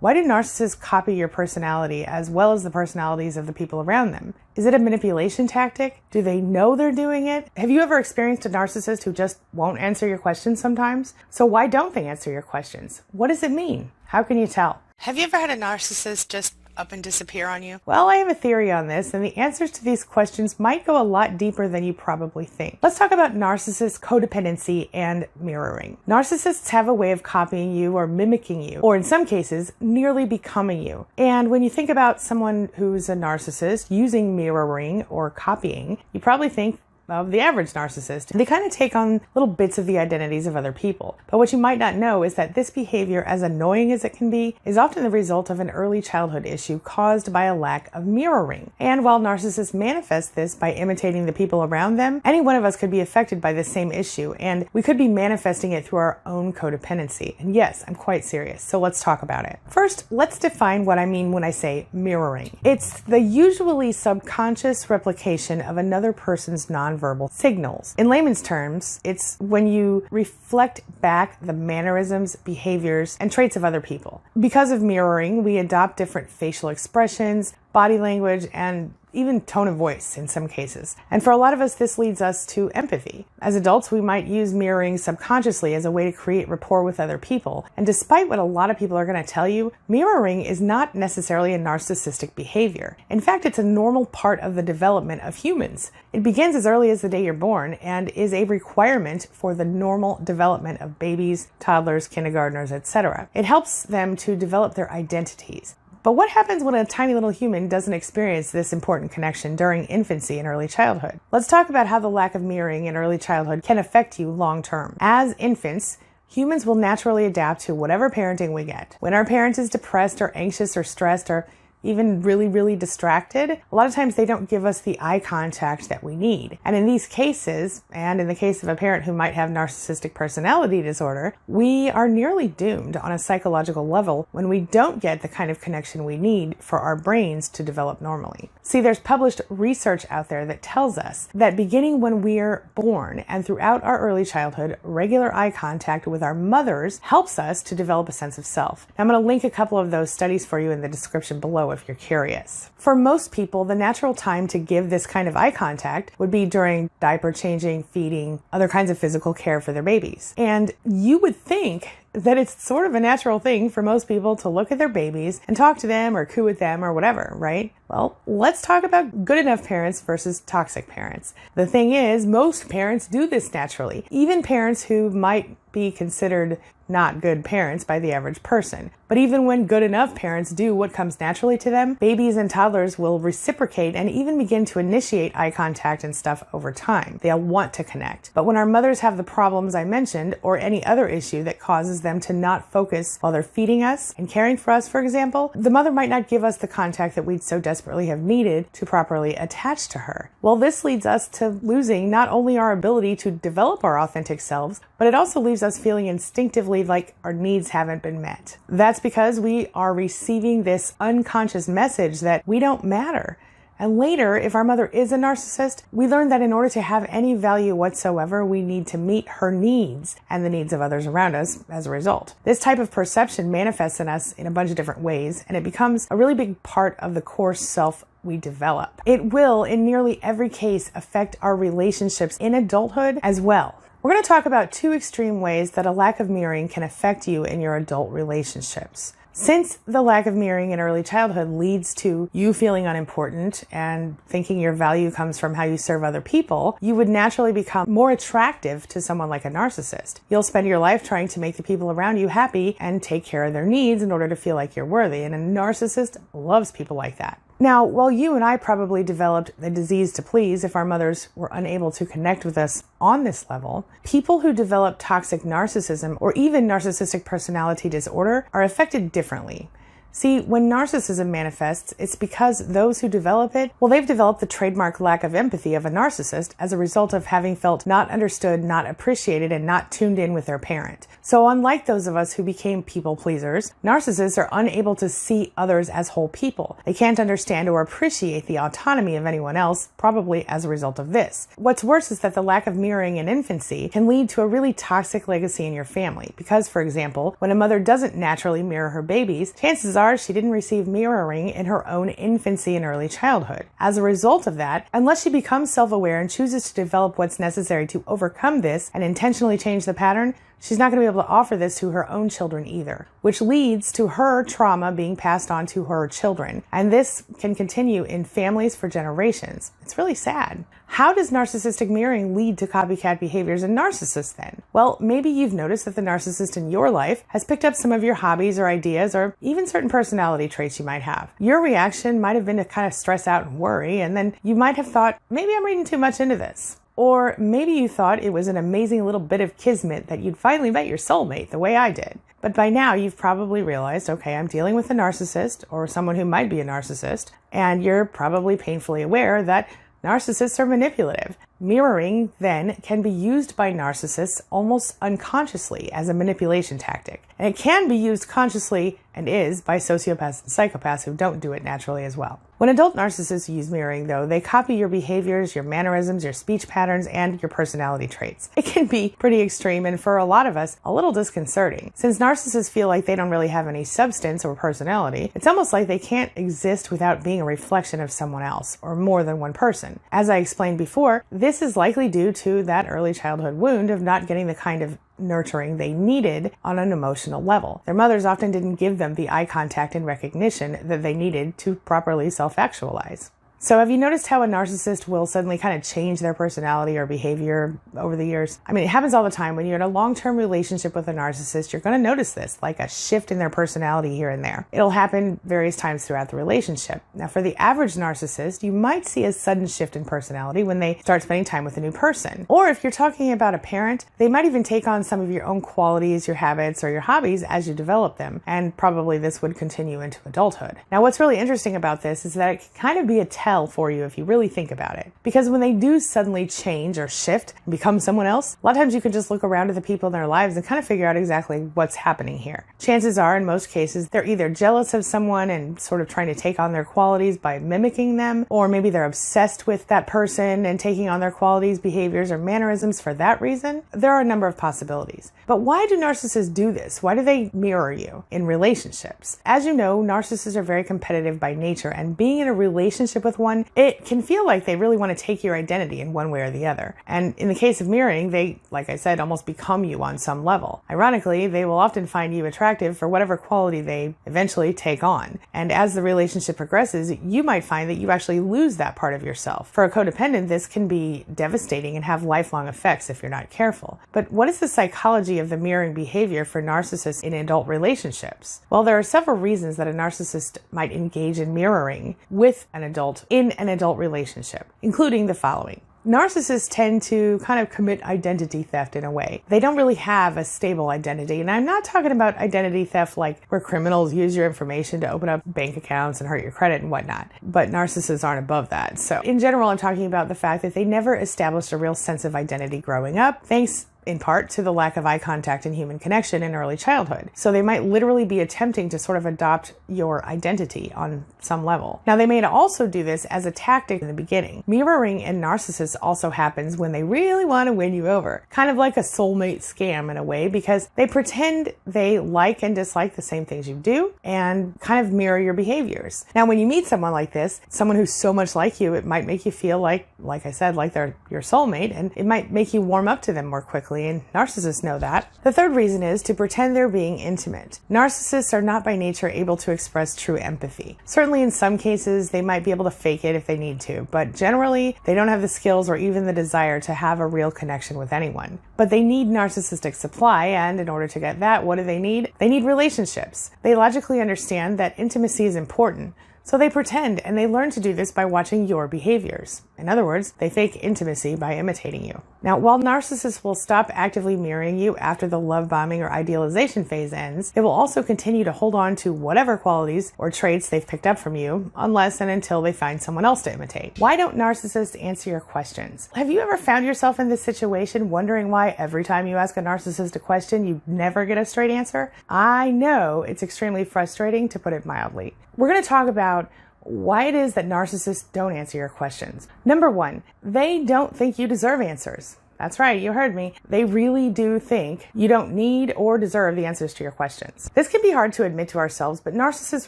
Why do narcissists copy your personality as well as the personalities of the people around them? Is it a manipulation tactic? Do they know they're doing it? Have you ever experienced a narcissist who just won't answer your questions sometimes? So why don't they answer your questions? What does it mean? How can you tell? Have you ever had a narcissist just up and disappear on you? Well, I have a theory on this, and the answers to these questions might go a lot deeper than you probably think. Let's talk about narcissist codependency and mirroring. Narcissists have a way of copying you or mimicking you, or in some cases, nearly becoming you. And when you think about someone who's a narcissist using mirroring or copying, you probably think of the average narcissist. They kind of take on little bits of the identities of other people. But what you might not know is that this behavior, as annoying as it can be, is often the result of an early childhood issue caused by a lack of mirroring. And while narcissists manifest this by imitating the people around them, any one of us could be affected by this same issue, and we could be manifesting it through our own codependency. And yes, I'm quite serious, so let's talk about it. First, let's define what I mean when I say mirroring. It's the usually subconscious replication of another person's nonverbal signals. In layman's terms, it's when you reflect back the mannerisms, behaviors, and traits of other people. Because of mirroring, we adopt different facial expressions, body language, and even tone of voice in some cases. And for a lot of us, this leads us to empathy. As adults, we might use mirroring subconsciously as a way to create rapport with other people. And despite what a lot of people are going to tell you, mirroring is not necessarily a narcissistic behavior. In fact, it's a normal part of the development of humans. It begins as early as the day you're born and is a requirement for the normal development of babies, toddlers, kindergartners, etc. It helps them to develop their identities. But what happens when a tiny little human doesn't experience this important connection during infancy and early childhood? Let's talk about how the lack of mirroring in early childhood can affect you long term. As infants, humans will naturally adapt to whatever parenting we get. When our parent is depressed or anxious or stressed or even really distracted, a lot of times they don't give us the eye contact that we need. And in these cases, and in the case of a parent who might have narcissistic personality disorder, we are nearly doomed on a psychological level when we don't get the kind of connection we need for our brains to develop normally. See, there's published research out there that tells us that beginning when we're born and throughout our early childhood, regular eye contact with our mothers helps us to develop a sense of self. Now, I'm going to link a couple of those studies for you in the description below if you're curious. For most people, the natural time to give this kind of eye contact would be during diaper changing, feeding, other kinds of physical care for their babies. And you would think that it's sort of a natural thing for most people to look at their babies and talk to them or coo at them or whatever, right? Well, let's talk about good enough parents versus toxic parents. The thing is, most parents do this naturally, even parents who might be considered not good parents by the average person. But even when good enough parents do what comes naturally to them, babies and toddlers will reciprocate and even begin to initiate eye contact and stuff over time. They'll want to connect. But when our mothers have the problems I mentioned, or any other issue that causes them to not focus while they're feeding us and caring for us, for example, the mother might not give us the contact that we'd so desperately have needed to properly attach to her. Well, this leads us to losing not only our ability to develop our authentic selves, but it also leaves us feeling instinctively like our needs haven't been met. That's because we are receiving this unconscious message that we don't matter. And later, if our mother is a narcissist, we learn that in order to have any value whatsoever, we need to meet her needs and the needs of others around us as a result. This type of perception manifests in us in a bunch of different ways, and it becomes a really big part of the core self we develop. It will, in nearly every case, affect our relationships in adulthood as well. We're going to talk about two extreme ways that a lack of mirroring can affect you in your adult relationships. Since the lack of mirroring in early childhood leads to you feeling unimportant and thinking your value comes from how you serve other people, you would naturally become more attractive to someone like a narcissist. You'll spend your life trying to make the people around you happy and take care of their needs in order to feel like you're worthy, and a narcissist loves people like that. Now, while you and I probably developed the disease to please if our mothers were unable to connect with us on this level, people who develop toxic narcissism or even narcissistic personality disorder are affected differently. See, when narcissism manifests, it's because those who develop it, well, they've developed the trademark lack of empathy of a narcissist as a result of having felt not understood, not appreciated, and not tuned in with their parent. So unlike those of us who became people pleasers, narcissists are unable to see others as whole people. They can't understand or appreciate the autonomy of anyone else, probably as a result of this. What's worse is that the lack of mirroring in infancy can lead to a really toxic legacy in your family. Because, for example, when a mother doesn't naturally mirror her babies, chances are she didn't receive mirroring in her own infancy and early childhood. As a result of that, unless she becomes self-aware and chooses to develop what's necessary to overcome this and intentionally change the pattern, she's not going to be able to offer this to her own children either, which leads to her trauma being passed on to her children. And this can continue in families for generations. It's really sad. How does narcissistic mirroring lead to copycat behaviors in narcissists then? Well, maybe you've noticed that the narcissist in your life has picked up some of your hobbies or ideas or even certain personality traits you might have. Your reaction might have been to kind of stress out and worry, and then you might have thought, maybe I'm reading too much into this. Or maybe you thought it was an amazing little bit of kismet that you'd finally met your soulmate the way I did. But by now you've probably realized, okay, I'm dealing with a narcissist or someone who might be a narcissist, and you're probably painfully aware that narcissists are manipulative. Mirroring, then, can be used by narcissists almost unconsciously as a manipulation tactic. And it can be used consciously, and is, by sociopaths and psychopaths who don't do it naturally as well. When adult narcissists use mirroring, though, they copy your behaviors, your mannerisms, your speech patterns, and your personality traits. It can be pretty extreme, and for a lot of us, a little disconcerting. Since narcissists feel like they don't really have any substance or personality, it's almost like they can't exist without being a reflection of someone else, or more than one person. As I explained before, this is likely due to that early childhood wound of not getting the kind of nurturing they needed on an emotional level. Their mothers often didn't give them the eye contact and recognition that they needed to properly self-actualize. So have you noticed how a narcissist will suddenly kind of change their personality or behavior over the years? I mean, it happens all the time. When you're in a long-term relationship with a narcissist, you're going to notice this, like a shift in their personality here and there. It'll happen various times throughout the relationship. Now, for the average narcissist, you might see a sudden shift in personality when they start spending time with a new person. Or if you're talking about a parent, they might even take on some of your own qualities, your habits, or your hobbies as you develop them. And probably this would continue into adulthood. Now, what's really interesting about this is that it can kind of be a tell for you if you really think about it. Because when they do suddenly change or shift and become someone else, a lot of times you can just look around at the people in their lives and kind of figure out exactly what's happening here. Chances are, in most cases, they're either jealous of someone and sort of trying to take on their qualities by mimicking them, or maybe they're obsessed with that person and taking on their qualities, behaviors, or mannerisms for that reason. There are a number of possibilities. But why do narcissists do this? Why do they mirror you in relationships? As you know, narcissists are very competitive by nature, and being in a relationship with one, it can feel like they really want to take your identity in one way or the other. And in the case of mirroring, they, like I said, almost become you on some level. Ironically, they will often find you attractive for whatever quality they eventually take on. And as the relationship progresses, you might find that you actually lose that part of yourself. For a codependent, this can be devastating and have lifelong effects if you're not careful. But what is the psychology of the mirroring behavior for narcissists in adult relationships? Well, there are several reasons that a narcissist might engage in mirroring with an adult in an adult relationship, including the following. Narcissists tend to kind of commit identity theft in a way. They don't really have a stable identity. And I'm not talking about identity theft like where criminals use your information to open up bank accounts and hurt your credit and whatnot. But narcissists aren't above that. So in general, I'm talking about the fact that they never established a real sense of identity growing up, thanks in part to the lack of eye contact and human connection in early childhood. So they might literally be attempting to sort of adopt your identity on some level. Now, they may also do this as a tactic in the beginning. Mirroring in narcissists also happens when they really want to win you over, kind of like a soulmate scam in a way, because they pretend they like and dislike the same things you do and kind of mirror your behaviors. Now, when you meet someone like this, someone who's so much like you, it might make you feel like I said, like they're your soulmate, and it might make you warm up to them more quickly. And narcissists know that. The third reason is to pretend they're being intimate. Narcissists are not by nature able to express true empathy. Certainly in some cases, they might be able to fake it if they need to, but generally, they don't have the skills or even the desire to have a real connection with anyone. But they need narcissistic supply, and in order to get that, what do they need? They need relationships. They logically understand that intimacy is important, So they pretend, and they learn to do this by watching your behaviors. In other words, they fake intimacy by imitating you. Now, while narcissists will stop actively mirroring you after the love bombing or idealization phase ends, they will also continue to hold on to whatever qualities or traits they've picked up from you, unless and until they find someone else to imitate. Why don't narcissists answer your questions? Have you ever found yourself in this situation wondering why every time you ask a narcissist a question, you never get a straight answer? I know it's extremely frustrating, to put it mildly. We're going to talk about why it is that narcissists don't answer your questions. Number one, they don't think you deserve answers. That's right, you heard me. They really do think you don't need or deserve the answers to your questions. This can be hard to admit to ourselves, but narcissists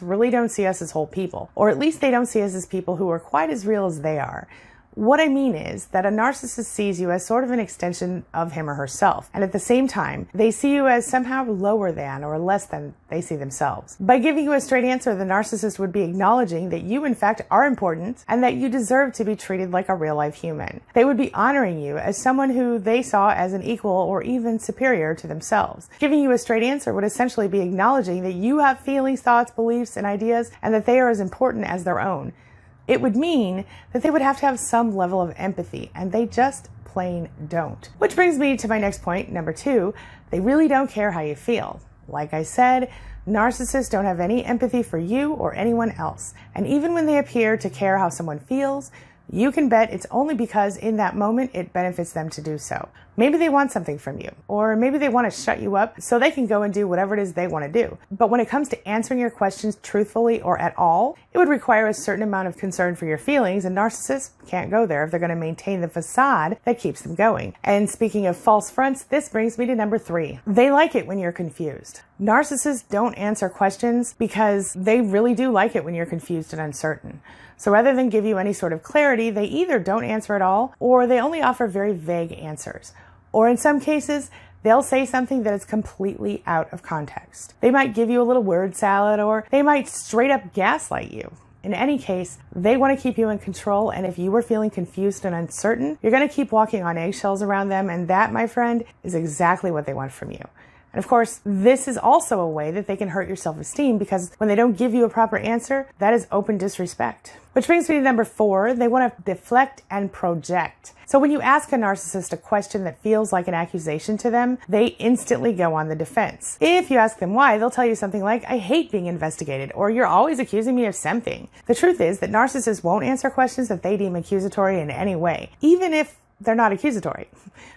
really don't see us as whole people, or at least they don't see us as people who are quite as real as they are. What I mean is that a narcissist sees you as sort of an extension of him or herself, and at the same time, they see you as somehow lower than or less than they see themselves. By giving you a straight answer, the narcissist would be acknowledging that you in fact are important and that you deserve to be treated like a real-life human. They would be honoring you as someone who they saw as an equal or even superior to themselves. Giving you a straight answer would essentially be acknowledging that you have feelings, thoughts, beliefs, and ideas, and that they are as important as their own. It would mean that they would have to have some level of empathy, and they just plain don't. Which brings me to my next point, number two, they really don't care how you feel. Like I said, narcissists don't have any empathy for you or anyone else. And even when they appear to care how someone feels, you can bet it's only because in that moment it benefits them to do so. Maybe they want something from you, or maybe they want to shut you up so they can go and do whatever it is they want to do. But when it comes to answering your questions truthfully or at all, it would require a certain amount of concern for your feelings, and narcissists can't go there if they're going to maintain the facade that keeps them going. And speaking of false fronts, this brings me to number three. They like it when you're confused. Narcissists don't answer questions because they really do like it when you're confused and uncertain. So rather than give you any sort of clarity, they either don't answer at all, or they only offer very vague answers. Or in some cases, they'll say something that is completely out of context. They might give you a little word salad, or they might straight up gaslight you. In any case, they want to keep you in control, and if you were feeling confused and uncertain, you're going to keep walking on eggshells around them, and that, my friend, is exactly what they want from you. And of course, this is also a way that they can hurt your self-esteem, because when they don't give you a proper answer, that is open disrespect. Which brings me to number four, they want to deflect and project. So when you ask a narcissist a question that feels like an accusation to them, they instantly go on the defense. If you ask them why, they'll tell you something like, I hate being investigated, or you're always accusing me of something. The truth is that narcissists won't answer questions that they deem accusatory in any way, even if they're not accusatory.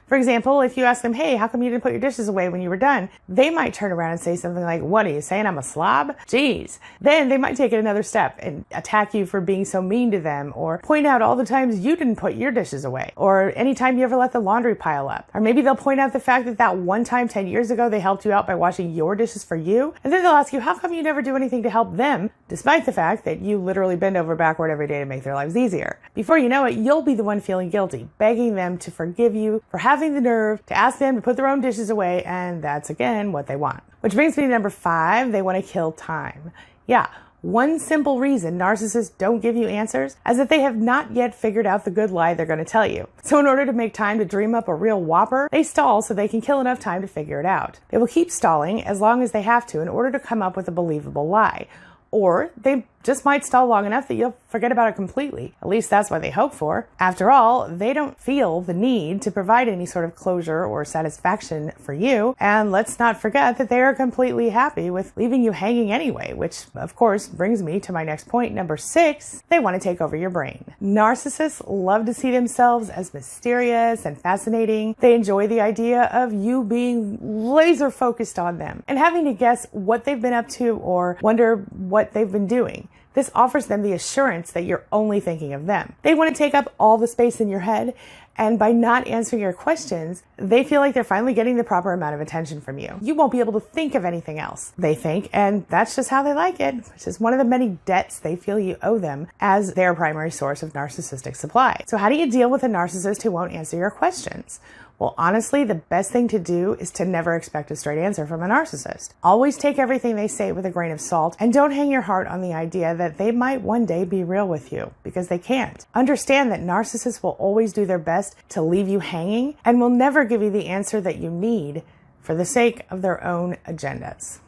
For example, if you ask them, hey, how come you didn't put your dishes away when you were done? They might turn around and say something like, what are you saying, I'm a slob? Geez. Then they might take it another step and attack you for being so mean to them, or point out all the times you didn't put your dishes away, or anytime you ever let the laundry pile up. Or maybe they'll point out the fact that one time 10 years ago they helped you out by washing your dishes for you, and then they'll ask you, how come you never do anything to help them, despite the fact that you literally bend over backward every day to make their lives easier. Before you know it, you'll be the one feeling guilty, begging them to forgive you for having the nerve to ask them to put their own dishes away, and that's again what they want. Which brings me to number five, they want to kill time. Yeah, one simple reason narcissists don't give you answers is that they have not yet figured out the good lie they're going to tell you. So in order to make time to dream up a real whopper, they stall so they can kill enough time to figure it out. They will keep stalling as long as they have to in order to come up with a believable lie. Or they just might stall long enough that you'll forget about it completely. At least that's what they hope for. After all, they don't feel the need to provide any sort of closure or satisfaction for you. And let's not forget that they are completely happy with leaving you hanging anyway, which of course brings me to my next point, number six, they want to take over your brain. Narcissists love to see themselves as mysterious and fascinating. They enjoy the idea of you being laser focused on them and having to guess what they've been up to or wonder what they've been doing. This offers them the assurance that you're only thinking of them. They want to take up all the space in your head, and by not answering your questions, they feel like they're finally getting the proper amount of attention from you. You won't be able to think of anything else, they think, and that's just how they like it, which is one of the many debts they feel you owe them as their primary source of narcissistic supply. So how do you deal with a narcissist who won't answer your questions? Well, honestly, the best thing to do is to never expect a straight answer from a narcissist. Always take everything they say with a grain of salt, and don't hang your heart on the idea that they might one day be real with you, because they can't. Understand that narcissists will always do their best to leave you hanging and will never give you the answer that you need for the sake of their own agendas.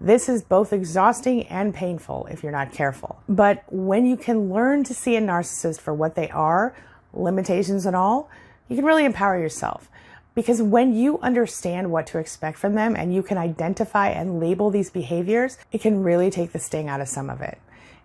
This is both exhausting and painful if you're not careful. But when you can learn to see a narcissist for what they are, limitations and all, you can really empower yourself. Because when you understand what to expect from them and you can identify and label these behaviors, it can really take the sting out of some of it.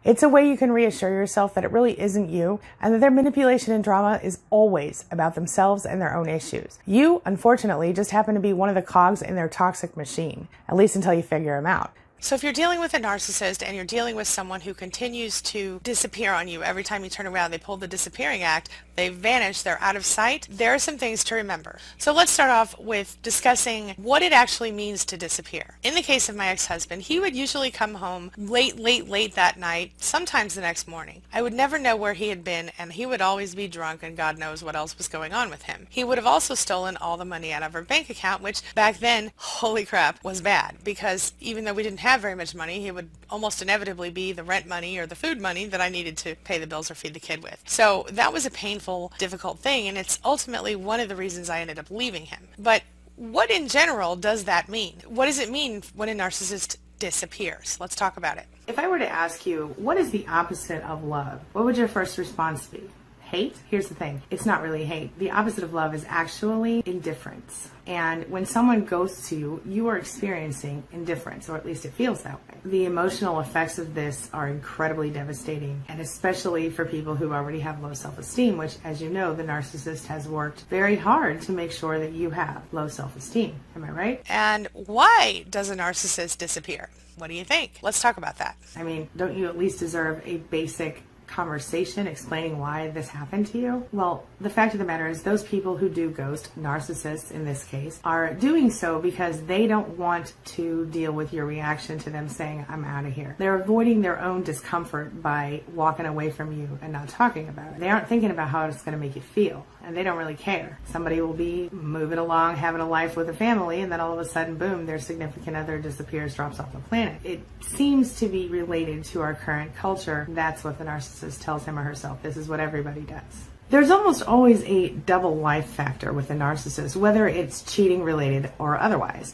It's a way you can reassure yourself that it really isn't you and that their manipulation and drama is always about themselves and their own issues. You, unfortunately, just happen to be one of the cogs in their toxic machine, at least until you figure them out. So if you're dealing with a narcissist and you're dealing with someone who continues to disappear on you, every time you turn around, they pull the disappearing act, they vanish, they're out of sight, there are some things to remember. So let's start off with discussing what it actually means to disappear. In the case of my ex-husband, he would usually come home late that night, sometimes the next morning. I would never know where he had been, and he would always be drunk, and God knows what else was going on with him. He would have also stolen all the money out of our bank account, which back then, holy crap, was bad, because even though we didn't have very much money, it would almost inevitably be the rent money or the food money that I needed to pay the bills or feed the kid with. So that was a painful, difficult thing, and it's ultimately one of the reasons I ended up leaving him. But what in general does that mean? What does it mean when a narcissist disappears? Let's talk about it. If I were to ask you, what is the opposite of love? What would your first response be? Hate? Here's the thing. It's not really hate. The opposite of love is actually indifference. And when someone ghosts you, you are experiencing indifference, or at least it feels that way. The emotional effects of this are incredibly devastating, and especially for people who already have low self-esteem, which, as you know, the narcissist has worked very hard to make sure that you have low self-esteem. Am I right? And why does a narcissist disappear? What do you think? Let's talk about that. I mean, don't you at least deserve a basic conversation explaining why this happened to you? Well, the fact of the matter is those people who do ghost, narcissists in this case, are doing so because they don't want to deal with your reaction to them saying, I'm out of here. They're avoiding their own discomfort by walking away from you and not talking about it. They aren't thinking about how it's going to make you feel, and they don't really care. Somebody will be moving along, having a life with a family, and then all of a sudden, boom, their significant other disappears, drops off the planet. It seems to be related to our current culture. That's what the narcissist tells him or herself. This is what everybody does. There's almost always a double life factor with a narcissist, whether it's cheating related or otherwise.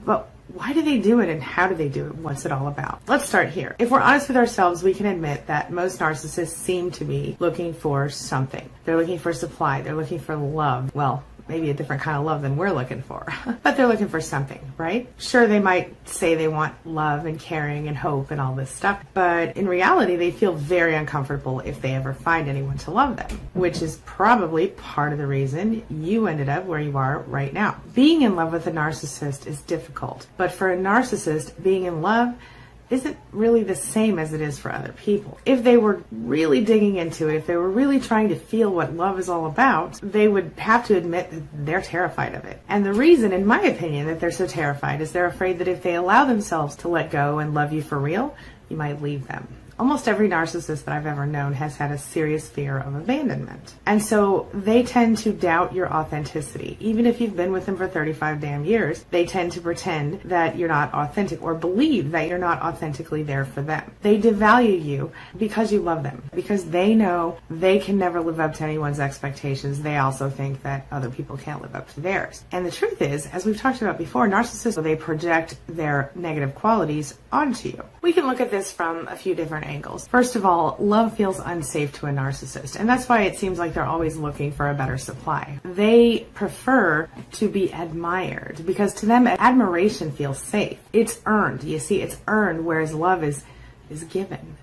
But why do they do it, and how do they do it? What's it all about? Let's start here. If we're honest with ourselves, we can admit that most narcissists seem to be looking for something. They're looking for supply. They're looking for love. Well, maybe a different kind of love than we're looking for, but they're looking for something, right? Sure, they might say they want love and caring and hope and all this stuff, but in reality, they feel very uncomfortable if they ever find anyone to love them, which is probably part of the reason you ended up where you are right now. Being in love with a narcissist is difficult, but for a narcissist, being in love isn't really the same as it is for other people. If they were really digging into it, if they were really trying to feel what love is all about, they would have to admit that they're terrified of it. And the reason, in my opinion, that they're so terrified is they're afraid that if they allow themselves to let go and love you for real, you might leave them. Almost every narcissist that I've ever known has had a serious fear of abandonment. And so they tend to doubt your authenticity. Even if you've been with them for 35 damn years, they tend to pretend that you're not authentic or believe that you're not authentically there for them. They devalue you because you love them, because they know they can never live up to anyone's expectations. They also think that other people can't live up to theirs. And the truth is, as we've talked about before, narcissists, they project their negative qualities onto you. We can look at this from a few different angles. First of all, love feels unsafe to a narcissist, and that's why it seems like they're always looking for a better supply. They prefer to be admired because to them, admiration feels safe. It's earned. You see, it's earned, whereas love is given.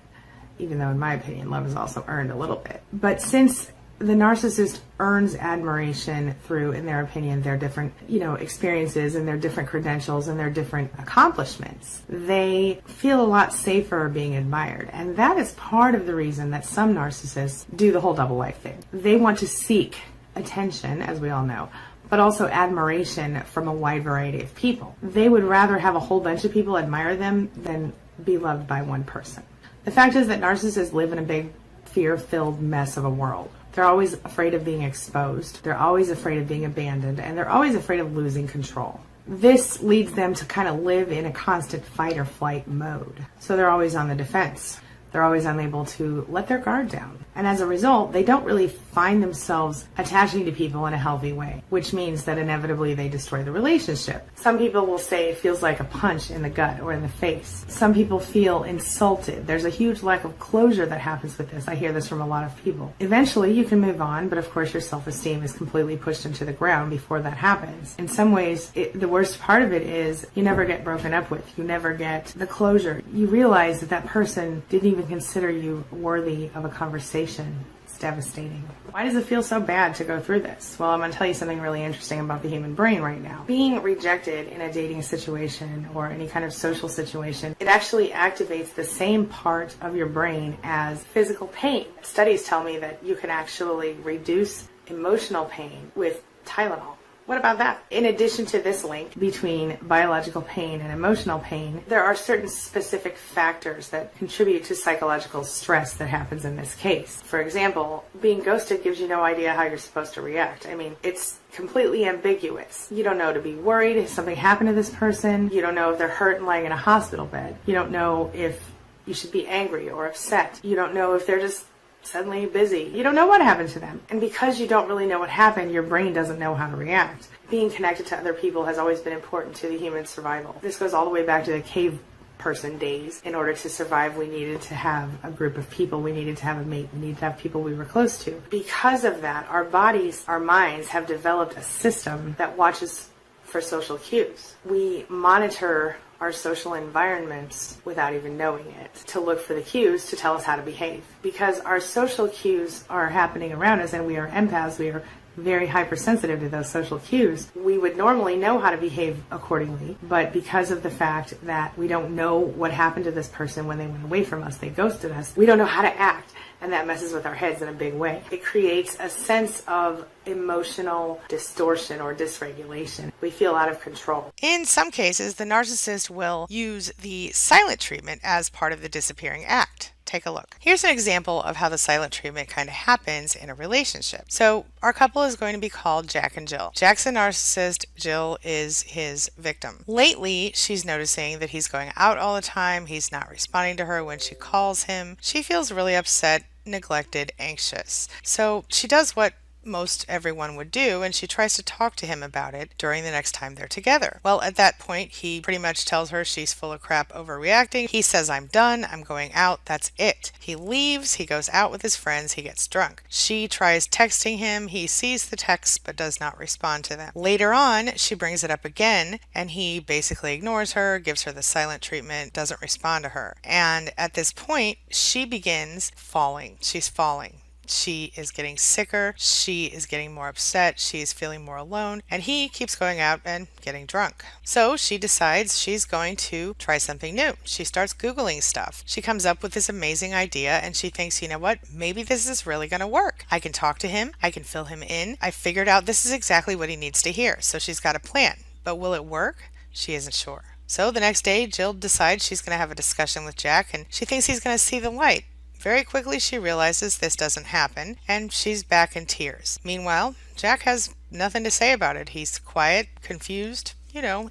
Even though, in my opinion, love is also earned a little bit. But since the narcissist earns admiration through, in their opinion, their different, experiences and their different credentials and their different accomplishments, they feel a lot safer being admired. And that is part of the reason that some narcissists do the whole double life thing. They want to seek attention, as we all know, but also admiration from a wide variety of people. They would rather have a whole bunch of people admire them than be loved by one person. The fact is that narcissists live in a big, fear-filled mess of a world. They're always afraid of being exposed. They're always afraid of being abandoned, and they're always afraid of losing control. This leads them to kind of live in a constant fight or flight mode. So they're always on the defense. They're always unable to let their guard down. And as a result, they don't really find themselves attaching to people in a healthy way, which means that inevitably they destroy the relationship. Some people will say it feels like a punch in the gut or in the face. Some people feel insulted. There's a huge lack of closure that happens with this. I hear this from a lot of people. Eventually, you can move on, but of course your self-esteem is completely pushed into the ground before that happens. In some ways, the worst part of it is you never get broken up with. You never get the closure. You realize that person didn't even consider you worthy of a conversation. It's devastating. Why does it feel so bad to go through this? Well, I'm going to tell you something really interesting about the human brain right now. Being rejected in a dating situation or any kind of social situation, it actually activates the same part of your brain as physical pain. Studies tell me that you can actually reduce emotional pain with Tylenol. What about that? In addition to this link between biological pain and emotional pain, there are certain specific factors that contribute to psychological stress that happens in this case. For example, being ghosted gives you no idea how you're supposed to react. I mean, it's completely ambiguous. You don't know to be worried if something happened to this person. You don't know if they're hurt and lying in a hospital bed. You don't know if you should be angry or upset. You don't know if they're just suddenly busy. You don't know what happened to them. And because you don't really know what happened, your brain doesn't know how to react. Being connected to other people has always been important to the human survival. This goes all the way back to the cave person days. In order to survive, we needed to have a group of people. We needed to have a mate. We needed to have people we were close to. Because of that, our bodies, our minds have developed a system that watches for social cues. We monitor our social environments without even knowing it to look for the cues to tell us how to behave. Because our social cues are happening around us and we are empaths, we are very hypersensitive to those social cues, we would normally know how to behave accordingly. But because of the fact that we don't know what happened to this person when they went away from us, they ghosted us, we don't know how to act. And that messes with our heads in a big way. It creates a sense of emotional distortion or dysregulation. We feel out of control. In some cases, the narcissist will use the silent treatment as part of the disappearing act. Take a look. Here's an example of how the silent treatment kind of happens in a relationship. So our couple is going to be called Jack and Jill. Jack's a narcissist. Jill is his victim. Lately, she's noticing that he's going out all the time. He's not responding to her when she calls him. She feels really upset, neglected, anxious. So she does what most everyone would do, and she tries to talk to him about it during the next time they're together. Well, at that point, he pretty much tells her she's full of crap, overreacting. He says, I'm done, I'm going out, that's it. He leaves, he goes out with his friends, he gets drunk. She tries texting him, he sees the texts but does not respond to them. Later on, she brings it up again, and he basically ignores her, gives her the silent treatment, doesn't respond to her. And at this point, she begins falling. She's falling. She is getting sicker, she is getting more upset, she is feeling more alone, and he keeps going out and getting drunk. So she decides she's going to try something new. She starts Googling stuff. She comes up with this amazing idea and she thinks, you know what, maybe this is really going to work. I can talk to him, I can fill him in. I figured out this is exactly what he needs to hear. So she's got a plan. But will it work? She isn't sure. So the next day, Jill decides she's going to have a discussion with Jack and she thinks he's going to see the light. Very quickly, she realizes this doesn't happen, and she's back in tears. Meanwhile, Jack has nothing to say about it. He's quiet, confused,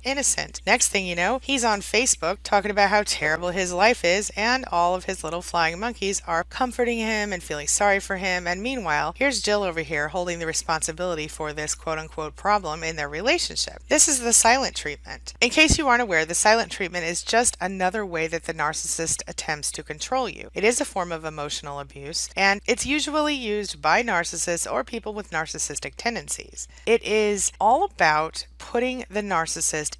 innocent. Next thing you know, he's on Facebook talking about how terrible his life is, and all of his little flying monkeys are comforting him and feeling sorry for him. And meanwhile, here's Jill over here holding the responsibility for this quote-unquote problem in their relationship. This is the silent treatment. In case you aren't aware, the silent treatment is just another way that the narcissist attempts to control you. It is a form of emotional abuse, and it's usually used by narcissists or people with narcissistic tendencies. It is all about putting the narcissist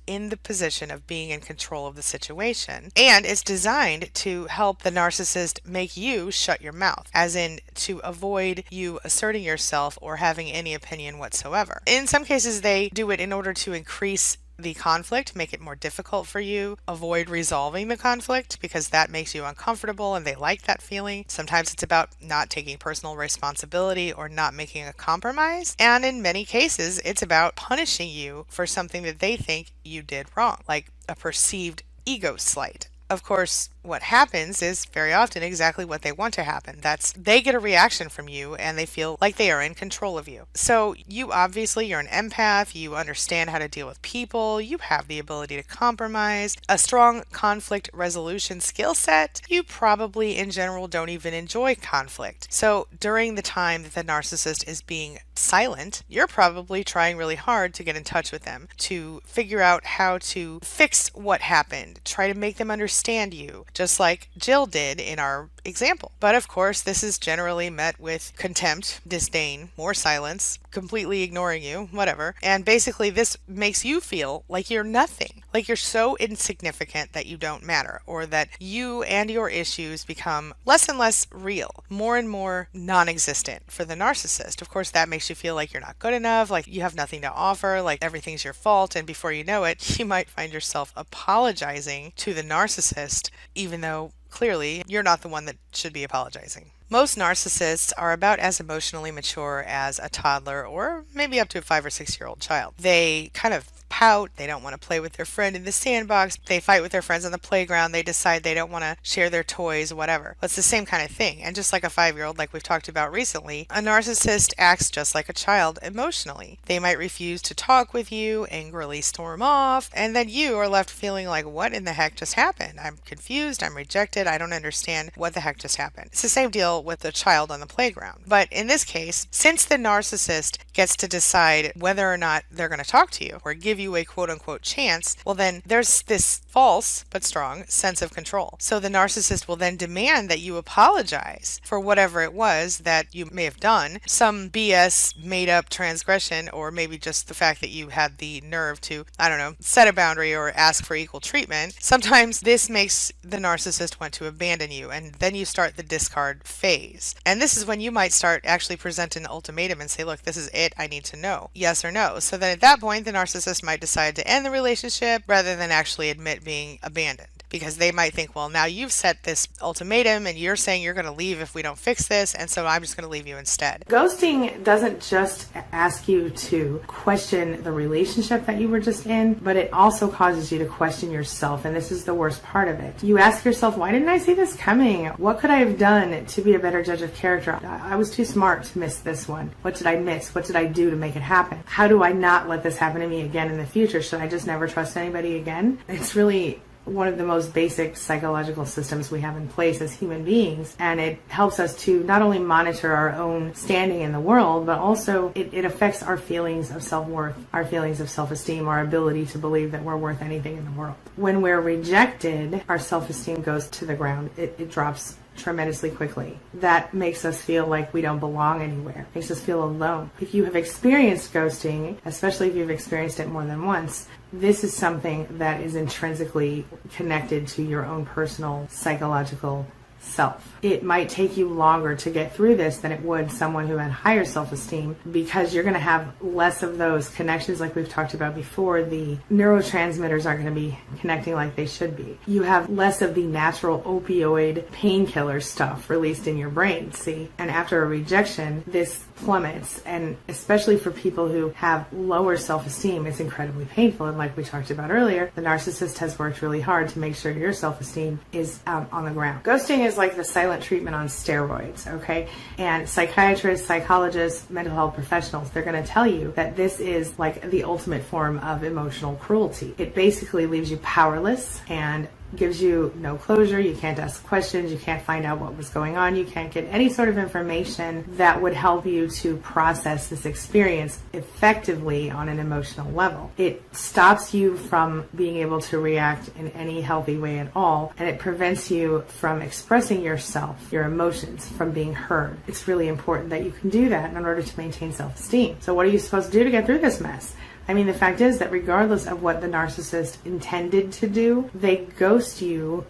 in the position of being in control of the situation, and it's designed to help the narcissist make you shut your mouth, as in to avoid you asserting yourself or having any opinion whatsoever. In some cases, they do it in order to increase the conflict, make it more difficult for you, avoid resolving the conflict because that makes you uncomfortable and they like that feeling. Sometimes it's about not taking personal responsibility or not making a compromise. And in many cases, it's about punishing you for something that they think you did wrong, like a perceived ego slight. of course, what happens is very often exactly what they want to happen. That's they get a reaction from you and they feel like they are in control of you. So you obviously, you're an empath, you understand how to deal with people, you have the ability to compromise, a strong conflict resolution skill set. You probably in general don't even enjoy conflict. So during the time that the narcissist is being silent, you're probably trying really hard to get in touch with them, to figure out how to fix what happened, try to make them understand you, just like Jill did in our example. But of course, this is generally met with contempt, disdain, more silence, completely ignoring you, whatever. And basically, this makes you feel like you're nothing, like you're so insignificant that you don't matter, or that you and your issues become less and less real, more and more non-existent for the narcissist. Of course, that makes you feel like you're not good enough, like you have nothing to offer, like everything's your fault. And before you know it, you might find yourself apologizing to the narcissist, even though clearly you're not the one that should be apologizing. Most narcissists are about as emotionally mature as a toddler or maybe up to a 5 or 6-year-old child. They kind of pout, they don't want to play with their friend in the sandbox, they fight with their friends on the playground, they decide they don't want to share their toys, whatever. It's the same kind of thing. And just like a 5-year-old, like we've talked about recently, a narcissist acts just like a child emotionally. They might refuse to talk with you, angrily storm off, and then you are left feeling like, what in the heck just happened? I'm confused, I'm rejected, I don't understand what the heck just happened. It's the same deal with the child on the playground. But in this case, since the narcissist gets to decide whether or not they're going to talk to you or give you a quote-unquote chance, well then there's this false but strong sense of control. So the narcissist will then demand that you apologize for whatever it was that you may have done, some BS made-up transgression, or maybe just the fact that you had the nerve to, I don't know, set a boundary or ask for equal treatment. Sometimes this makes the narcissist want to abandon you, and then you start the discard phase. And this is when you might start actually present an ultimatum and say, look, this is it, I need to know, yes or no. So then at that point, the narcissist might decide to end the relationship rather than actually admit being abandoned. Because they might think, well, now you've set this ultimatum and you're saying you're going to leave if we don't fix this, and so I'm just going to leave you instead. Ghosting doesn't just ask you to question the relationship that you were just in, but it also causes you to question yourself, and this is the worst part of it. You ask yourself, why didn't I see this coming? What could I have done to be a better judge of character? I was too smart to miss this one. What did I miss? What did I do to make it happen? How do I not let this happen to me again in the future? Should I just never trust anybody again? It's really one of the most basic psychological systems we have in place as human beings, and it helps us to not only monitor our own standing in the world, but also it affects our feelings of self-worth, our feelings of self-esteem, our ability to believe that we're worth anything in the world. When we're rejected, our self-esteem goes to the ground. It drops tremendously quickly. That makes us feel like we don't belong anywhere, makes us feel alone. If you have experienced ghosting, especially if you've experienced it more than once, this is something that is intrinsically connected to your own personal psychological self. It might take you longer to get through this than it would someone who had higher self-esteem, because you're going to have less of those connections like we've talked about before. The neurotransmitters aren't going to be connecting like they should be. You have less of the natural opioid painkiller stuff released in your brain, see? And after a rejection, this plummets, and especially for people who have lower self-esteem, it's incredibly painful. And like we talked about earlier, the narcissist has worked really hard to make sure your self-esteem is on the ground. Ghosting is like the silent treatment on steroids, okay? And psychiatrists, psychologists, mental health professionals, they're going to tell you that this is like the ultimate form of emotional cruelty. It basically leaves you powerless and gives you no closure. You can't ask questions. You can't find out what was going on. You can't get any sort of information that would help you to process this experience effectively on an emotional level. It stops you from being able to react in any healthy way at all, and it prevents you from expressing yourself, your emotions, from being heard. It's really important that you can do that in order to maintain self-esteem. So what are you supposed to do to get through this mess? I mean, the fact is that regardless of what the narcissist intended to do, they ghost you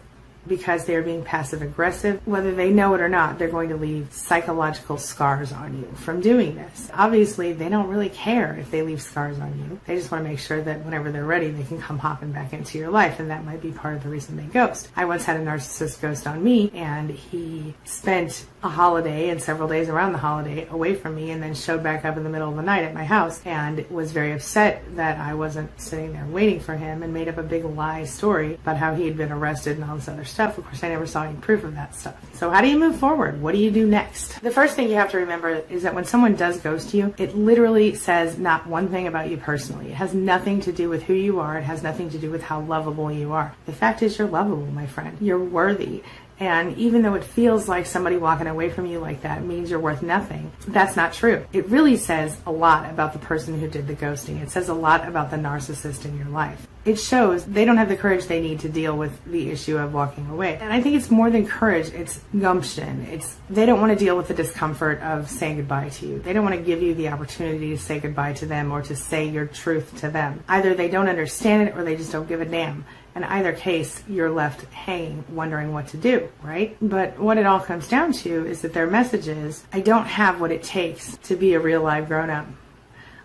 because they're being passive aggressive. Whether they know it or not, they're going to leave psychological scars on you from doing this. Obviously, they don't really care if they leave scars on you. They just want to make sure that whenever they're ready, they can come hopping back into your life, and that might be part of the reason they ghost. I once had a narcissist ghost on me, and he spent a holiday and several days around the holiday away from me, and then showed back up in the middle of the night at my house and was very upset that I wasn't sitting there waiting for him, and made up a big lie story about how he had been arrested and all this other stuff. Of course, I never saw any proof of that stuff. So how do you move forward? What do you do next? The first thing you have to remember is that when someone does ghost you, it literally says not one thing about you personally. It has nothing to do with who you are. It has nothing to do with how lovable you are. The fact is, you're lovable, my friend. You're worthy. And even though it feels like somebody walking away from you like that means you're worth nothing, that's not true. It really says a lot about the person who did the ghosting. It says a lot about the narcissist in your life. It shows they don't have the courage they need to deal with the issue of walking away. And I think it's more than courage, it's gumption. They don't want to deal with the discomfort of saying goodbye to you. They don't want to give you the opportunity to say goodbye to them or to say your truth to them. Either they don't understand it or they just don't give a damn. In either case, you're left hanging, wondering what to do, right? But what it all comes down to is that their message is, I don't have what it takes to be a real live grown-up.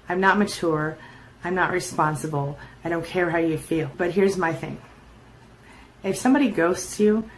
I'm not mature. I'm not responsible. I don't care how you feel. But here's my thing. If somebody ghosts you,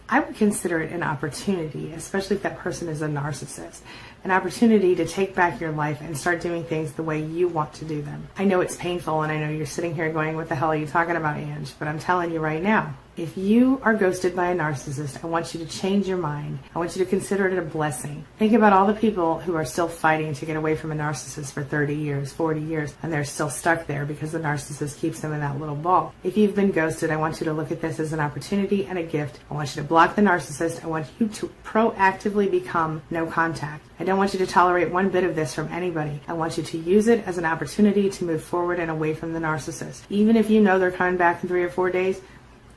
I would consider it an opportunity, especially if that person is a narcissist, an opportunity to take back your life and start doing things the way you want to do them. I know it's painful, and I know you're sitting here going, what the hell are you talking about, Ange? But I'm telling you right now, if you are ghosted by a narcissist, I want you to change your mind. I want you to consider it a blessing. Think about all the people who are still fighting to get away from a narcissist for 30 years, 40 years, and they're still stuck there because the narcissist keeps them in that little ball. If you've been ghosted, I want you to look at this as an opportunity and a gift. I want you to block the narcissist. I want you to proactively become no contact. I don't want you to tolerate one bit of this from anybody. I want you to use it as an opportunity to move forward and away from the narcissist. Even if you know they're coming back in 3 or 4 days,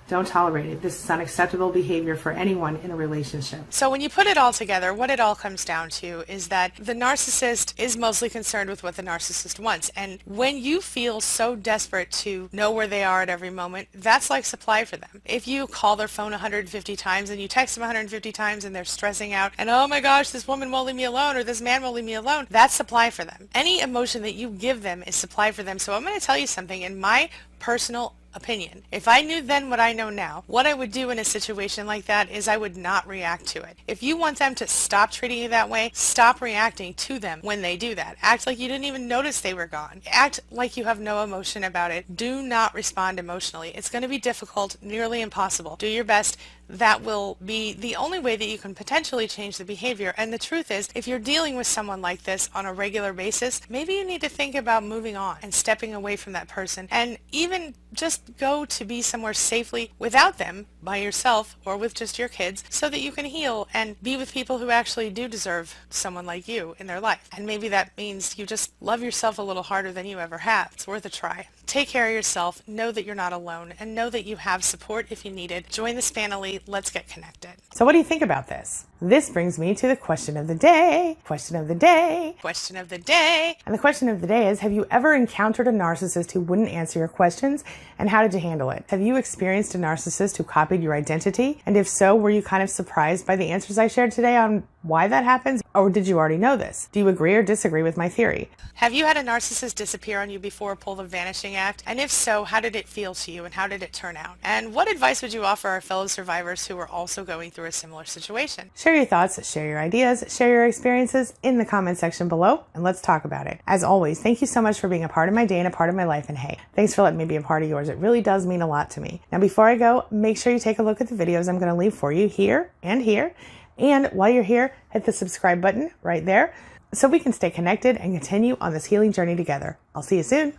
don't tolerate it. This is unacceptable behavior for anyone in a relationship. So when you put it all together, what it all comes down to is that the narcissist is mostly concerned with what the narcissist wants. And when you feel so desperate to know where they are at every moment, that's like supply for them. If you call their phone 150 times and you text them 150 times and they're stressing out and, oh my gosh, this woman won't leave me alone or this man won't leave me alone, that's supply for them. Any emotion that you give them is supply for them. So I'm going to tell you something. In my personal opinion, if I knew then what I know now, what I would do in a situation like that is I would not react to it. If you want them to stop treating you that way, stop reacting to them when they do that. Act like you didn't even notice they were gone. Act like you have no emotion about it. Do not respond emotionally. It's going to be difficult, nearly impossible. Do your best. That will be the only way that you can potentially change the behavior. And the truth is, if you're dealing with someone like this on a regular basis, maybe you need to think about moving on and stepping away from that person, and even just go to be somewhere safely without them, by yourself or with just your kids, so that you can heal and be with people who actually do deserve someone like you in their life. And maybe that means you just love yourself a little harder than you ever have. It's worth a try. Take care of yourself, know that you're not alone, and know that you have support if you need it. Join this family. Let's get connected. So what do you think about this? This brings me to the question of the day. Question of the day. Question of the day. And the question of the day is, have you ever encountered a narcissist who wouldn't answer your questions, and how did you handle it? Have you experienced a narcissist who copied your identity? And if so, were you kind of surprised by the answers I shared today on why that happens? Or did you already know this? Do you agree or disagree with my theory? Have you had a narcissist disappear on you before, pull the vanishing act? And if so, how did it feel to you and how did it turn out? And what advice would you offer our fellow survivors who are also going through a similar situation? Share your thoughts, share your ideas, share your experiences in the comment section below, and let's talk about it. As always, thank you so much for being a part of my day and a part of my life, and hey, thanks for letting me be a part of yours. It really does mean a lot to me. Now, before I go, make sure you take a look at the videos I'm going to leave for you here and here. And while you're here, hit the subscribe button right there so we can stay connected and continue on this healing journey together. I'll see you soon.